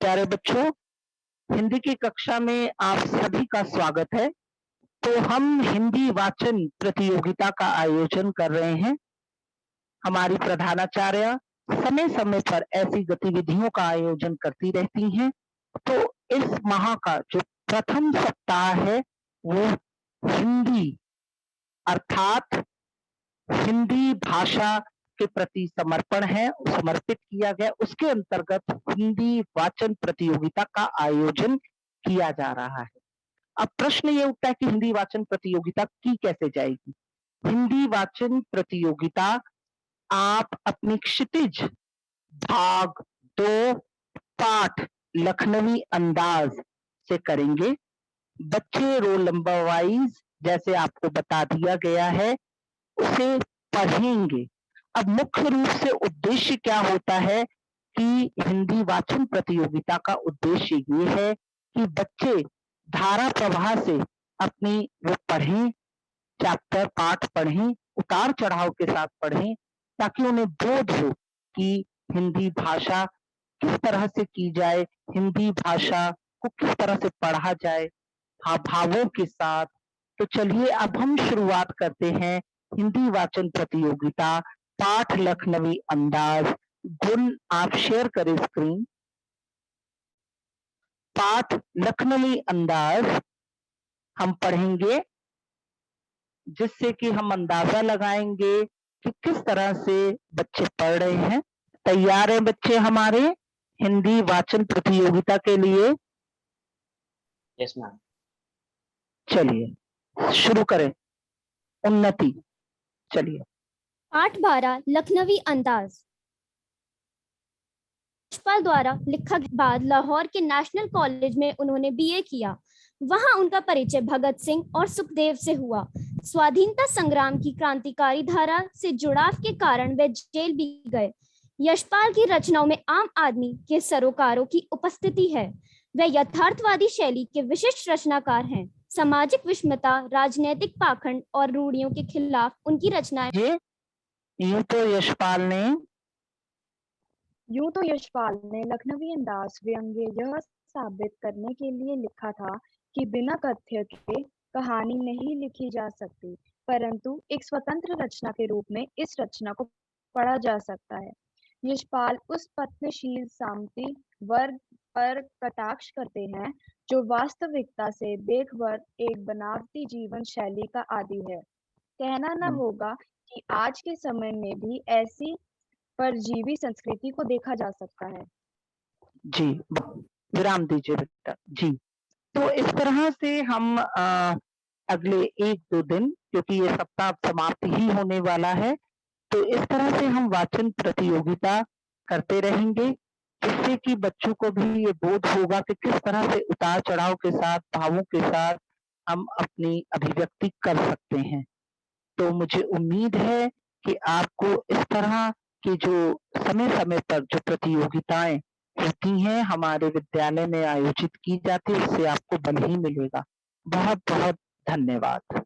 प्यारे बच्चों, हिंदी की कक्षा में आप सभी का स्वागत है। तो हम हिंदी वाचन प्रतियोगिता का आयोजन कर रहे हैं। हमारी प्रधानाचार्य समय-समय पर ऐसी गतिविधियों का आयोजन करती रहती हैं। तो इस माह का जो प्रथम सप्ताह है, वो हिंदी अर्थात हिंदी भाषा के प्रति समर्पण है, समर्पित किया गया। उसके अंतर्गत हिंदी वाचन प्रतियोगिता का आयोजन किया जा रहा है। अब प्रश्न ये उठता है कि हिंदी वाचन प्रतियोगिता की कैसे जाएगी? हिंदी वाचन प्रतियोगिता आप अपनी क्षितिज भाग 2 पाठ लखनवी अंदाज से करेंगे। बच्चे रोल नंबर वाइज जैसे आपको बता दिया गया है, उसे पढ़ेंगे। अब मुख्य रूप से उद्देश्य क्या होता है कि हिंदी वाचन प्रतियोगिता का उद्देश्य ये है कि बच्चे धारा प्रवाह से अपनी वो पढ़ें, चैप्टर पाठ पढ़ें, उतार-चढ़ाव के साथ पढ़ें, ताकि उन्हें बोध हो कि हिंदी भाषा किस तरह से की जाए, हिंदी भाषा को किस तरह से पढ़ा जाए, भावों के साथ। तो चलिए अब हम शुरुआत करते हैं हिंदी वाचन प्रतियोगिता पाठ लखनवी अंदाज। गुण आप शेयर करें स्क्रीन। पाठ लखनवी अंदाज हम पढ़ेंगे, जिससे कि हम अंदाजा लगाएंगे कि किस तरह से बच्चे पढ़ रहे हैं। तैयार हैं बच्चे हमारे हिंदी वाचन प्रतियोगिता के लिए? Yes ma'am. चलिए शुरू करें। उन्नति, चलिए। पाठ 12 लखनवी अंदाज। यशपाल द्वारा लिखा के बाद लाहौर के नेशनल कॉलेज में उन्होंने बीए किया। वहां उनका परिचय भगत सिंह और सुखदेव से हुआ। स्वाधीनता संग्राम की क्रांतिकारी धारा से जुड़ाव के कारण वे जेल भी गए। यशपाल की रचनाओं में आम आदमी के सरोकारों की उपस्थिति है। वे यथार्थवादी शैली के विशिष्ट रचनाकार हैं। सामाजिक विषमता, राजनीतिक पाखंड और रूढ़ियों के खिलाफ उनकी रचनाएं। यूं तो यशपाल ने लखनवी अंदाज व्यंग्य यह साबित करने के लिए लिखा था कि बिना कथ्य के कहानी नहीं लिखी जा सकती, परंतु एक स्वतंत्र रचना के रूप में इस रचना को पढ़ा जा सकता है। यशपाल उस पत्नीशील सामंती वर्ग पर कटाक्ष करते हैं जो वास्तविकता से बेखबर एक बनावटी जीवन शैली का आदी है। कहना न होगा कि आज के समय में भी ऐसी परजीवी संस्कृति को देखा जा सकता है। जी, विराम दीजिए बेटा। जी, तो इस तरह से हम अगले 1-2 दिन, क्योंकि ये सप्ताह अब समाप्त ही होने वाला है, तो इस तरह से हम वाचन प्रतियोगिता करते रहेंगे, जिससे कि बच्चों को भी ये बोध होगा कि किस तरह से उतार-चढ़ाव के साथ, भावों के साथ हम अपनी अभिव्यक्ति कर सकते हैं। तो मुझे उम्मीद है कि आपको इस तरह की जो समय-समय पर जो प्रतियोगिताएँ होती हैं, हमारे विद्यालय में आयोजित की जाती है, उससे आपको बल ही मिलेगा। बहुत-बहुत धन्यवाद।